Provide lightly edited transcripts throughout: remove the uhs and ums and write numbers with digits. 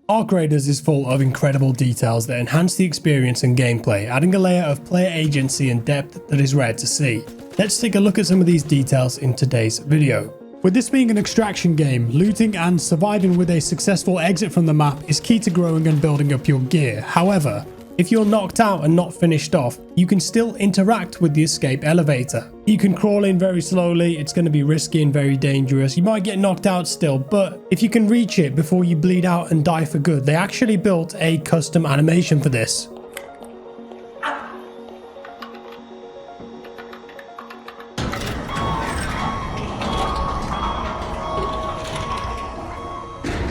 Arc Raiders is full of incredible details that enhance the experience and gameplay, adding a layer of player agency and depth that is rare to see. Let's take a look at some of these details in today's video. With this being an extraction game, looting and surviving with a successful exit from the map is key to growing and building up your gear. However, if you're knocked out and not finished off, you can still interact with the escape elevator. You can crawl in very slowly, it's going to be risky and very dangerous. You might get knocked out still, but if you can reach it before you bleed out and die for good, they actually built a custom animation for this.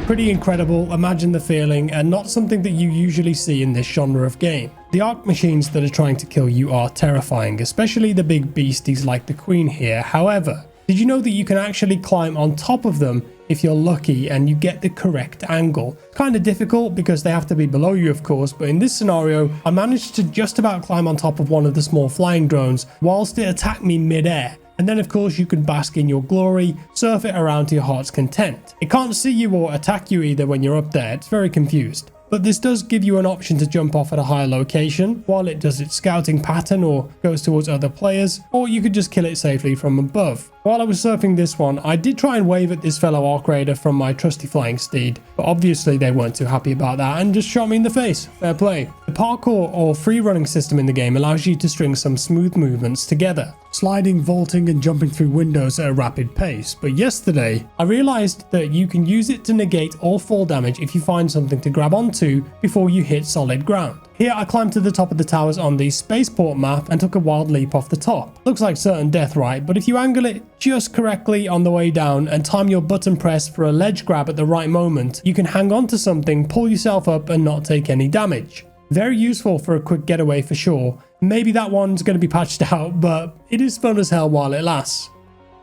Pretty incredible, imagine the feeling, and not something that you usually see in this genre of game. The arc machines that are trying to kill you are terrifying, especially the big beasties like the Queen here. However, did you know that you can actually climb on top of them if you're lucky and you get the correct angle? Kind of difficult because they have to be below you, of course, but in this scenario, I managed to just about climb on top of one of the small flying drones whilst it attacked me mid-air. And then of course you can bask in your glory, surf it around to your heart's content. It can't see you or attack you either when you're up there, it's very confused. But this does give you an option to jump off at a higher location while it does its scouting pattern or goes towards other players, or you could just kill it safely from above. While I was surfing this one, I did try and wave at this fellow Arc Raider from my trusty flying steed, but obviously they weren't too happy about that and just shot me in the face. Fair play. The parkour or free running system in the game allows you to string some smooth movements together, sliding, vaulting and jumping through windows at a rapid pace. But yesterday, I realized that you can use it to negate all fall damage if you find something to grab onto before you hit solid ground. Here I climbed to the top of the towers on the spaceport map and took a wild leap off the top. Looks like certain death, right? But if you angle it just correctly on the way down and time your button press for a ledge grab at the right moment, you can hang on to something, pull yourself up and not take any damage. Very useful for a quick getaway for sure. Maybe that one's going to be patched out, but it is fun as hell while it lasts.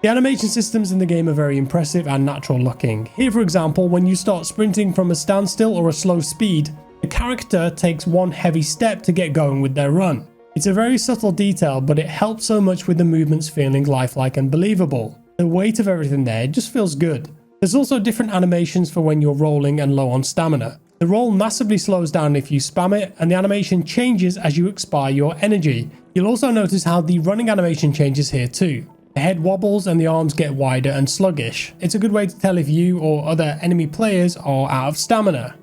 The animation systems in the game are very impressive and natural looking. Here for example, when you start sprinting from a standstill or a slow speed, the character takes one heavy step to get going with their run. It's a very subtle detail, but it helps so much with the movements feeling lifelike and believable. The weight of everything there just feels good. There's also different animations for when you're rolling and low on stamina. The roll massively slows down if you spam it, and the animation changes as you expire your energy. You'll also notice how the running animation changes here too. The head wobbles and the arms get wider and sluggish. It's a good way to tell if you or other enemy players are out of stamina.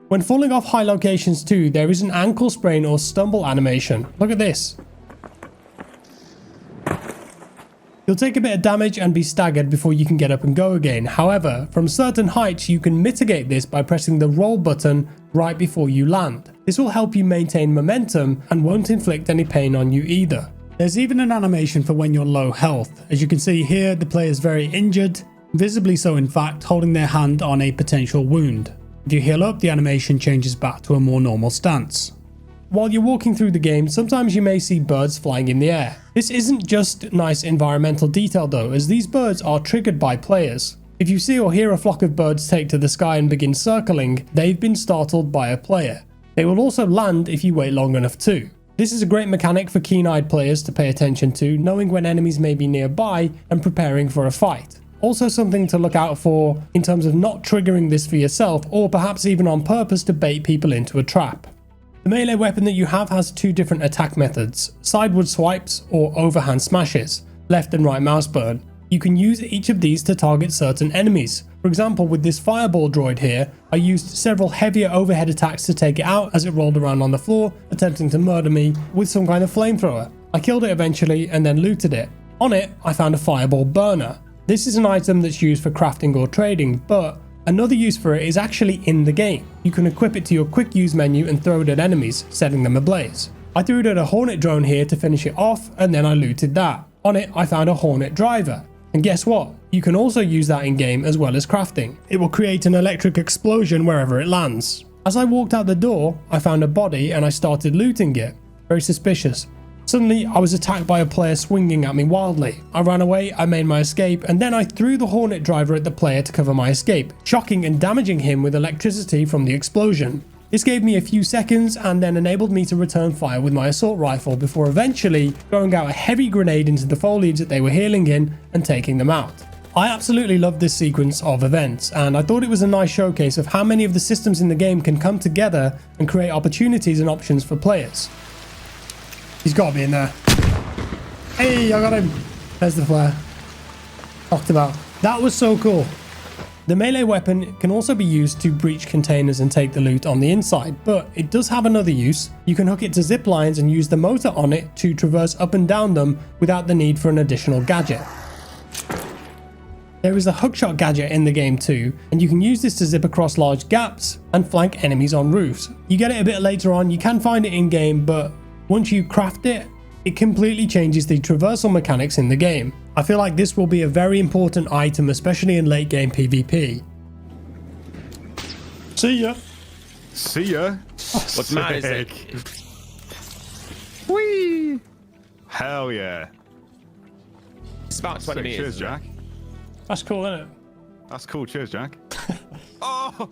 When falling off high locations too, there is an ankle sprain or stumble animation. Look at this. You'll take a bit of damage and be staggered before you can get up and go again. However, from certain heights you can mitigate this by pressing the roll button right before you land. This will help you maintain momentum and won't inflict any pain on you either. There's even an animation for when you're low health. As you can see here, the player is very injured, visibly so in fact, holding their hand on a potential wound. If you heal up, the animation changes back to a more normal stance. While you're walking through the game, sometimes you may see birds flying in the air. This isn't just nice environmental detail though, as these birds are triggered by players. If you see or hear a flock of birds take to the sky and begin circling, they've been startled by a player. They will also land if you wait long enough too. This is a great mechanic for keen-eyed players to pay attention to, knowing when enemies may be nearby and preparing for a fight. Also something to look out for in terms of not triggering this for yourself, or perhaps even on purpose to bait people into a trap. The melee weapon that you have has two different attack methods, sideward swipes or overhand smashes, left and right mouse button. You can use each of these to target certain enemies. For example, with this fireball droid here, I used several heavier overhead attacks to take it out as it rolled around on the floor, attempting to murder me with some kind of flamethrower. I killed it eventually and then looted it. On it, I found a fireball burner. This is an item that's used for crafting or trading, but another use for it is actually in the game. You can equip it to your quick use menu and throw it at enemies, setting them ablaze. I threw it at a Hornet drone here to finish it off, and then I looted that. On it, I found a Hornet driver. And guess what? You can also use that in game as well as crafting. It will create an electric explosion wherever it lands. As I walked out the door, I found a body and I started looting it. Very suspicious. Suddenly, I was attacked by a player swinging at me wildly. I ran away, I made my escape, and then I threw the Hornet driver at the player to cover my escape, shocking and damaging him with electricity from the explosion. This gave me a few seconds and then enabled me to return fire with my assault rifle before eventually throwing out a heavy grenade into the foliage that they were healing in and taking them out. I absolutely love this sequence of events, and I thought it was a nice showcase of how many of the systems in the game can come together and create opportunities and options for players. He's got to be in there. Hey, I got him. There's the flare. Talked about. That was so cool. The melee weapon can also be used to breach containers and take the loot on the inside, but it does have another use. You can hook it to zip lines and use the motor on it to traverse up and down them without the need for an additional gadget. There is a hookshot gadget in the game too, and you can use this to zip across large gaps and flank enemies on roofs. You get it a bit later on, you can find it in game, but once you craft it, it completely changes the traversal mechanics in the game. I feel like this will be a very important item, especially in late game PvP. See ya. See ya. What's mad is like, Whee! Hell yeah. it's about 20 Sick. meters. Cheers, isn't it? Jack. That's cool, isn't it? That's cool. Cheers, Jack. Oh!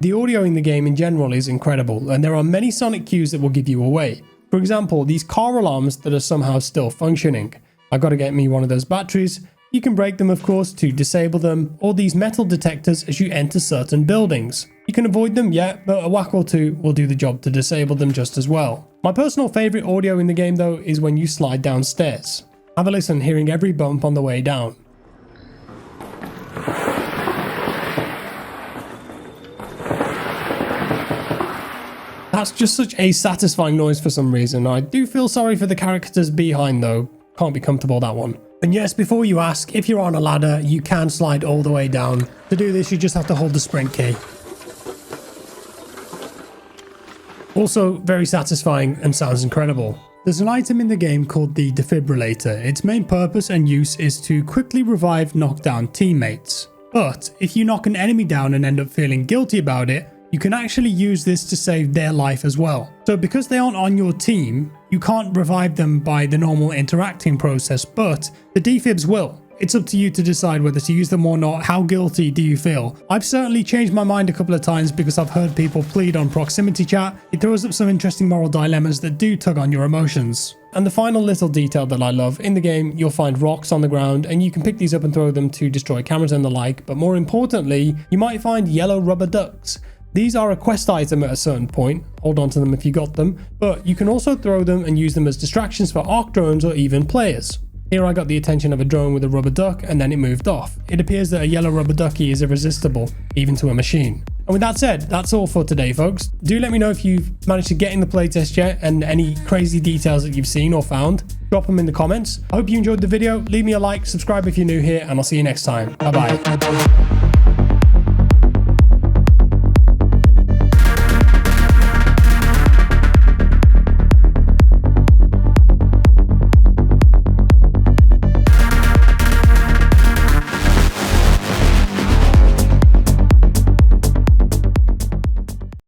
The audio in the game in general is incredible, and there are many sonic cues that will give you away. For example, these car alarms that are somehow still functioning. I gotta get me one of those batteries. You can break them, of course, to disable them, or these metal detectors as you enter certain buildings. You can avoid them, yeah, but a whack or two will do the job to disable them just as well. My personal favourite audio in the game though is when you slide downstairs. Have a listen, hearing every bump on the way down. That's just such a satisfying noise for some reason. I do feel sorry for the characters behind though. Can't be comfortable, that one. And yes, before you ask, if you're on a ladder, you can slide all the way down. To do this, you just have to hold the sprint key. Also, very satisfying and sounds incredible. There's an item in the game called the defibrillator. Its main purpose and use is to quickly revive knockdown teammates. But if you knock an enemy down and end up feeling guilty about it, you can actually use this to save their life as well. So because they aren't on your team, you can't revive them by the normal interacting process, but the defibs will. It's up to you to decide whether to use them or not. How guilty do you feel? I've certainly changed my mind a couple of times because I've heard people plead on proximity chat. It throws up some interesting moral dilemmas that do tug on your emotions. And the final little detail that I love, in the game you'll find rocks on the ground and you can pick these up and throw them to destroy cameras and the like, but more importantly, you might find yellow rubber ducks. These are a quest item at a certain point, hold on to them if you got them, but you can also throw them and use them as distractions for arc drones or even players. Here I got the attention of a drone with a rubber duck and then it moved off. It appears that a yellow rubber ducky is irresistible, even to a machine. And with that said, that's all for today folks. Do let me know if you've managed to get in the playtest yet and any crazy details that you've seen or found. Drop them in the comments. I hope you enjoyed the video, leave me a like, subscribe if you're new here, and I'll see you next time. Bye bye.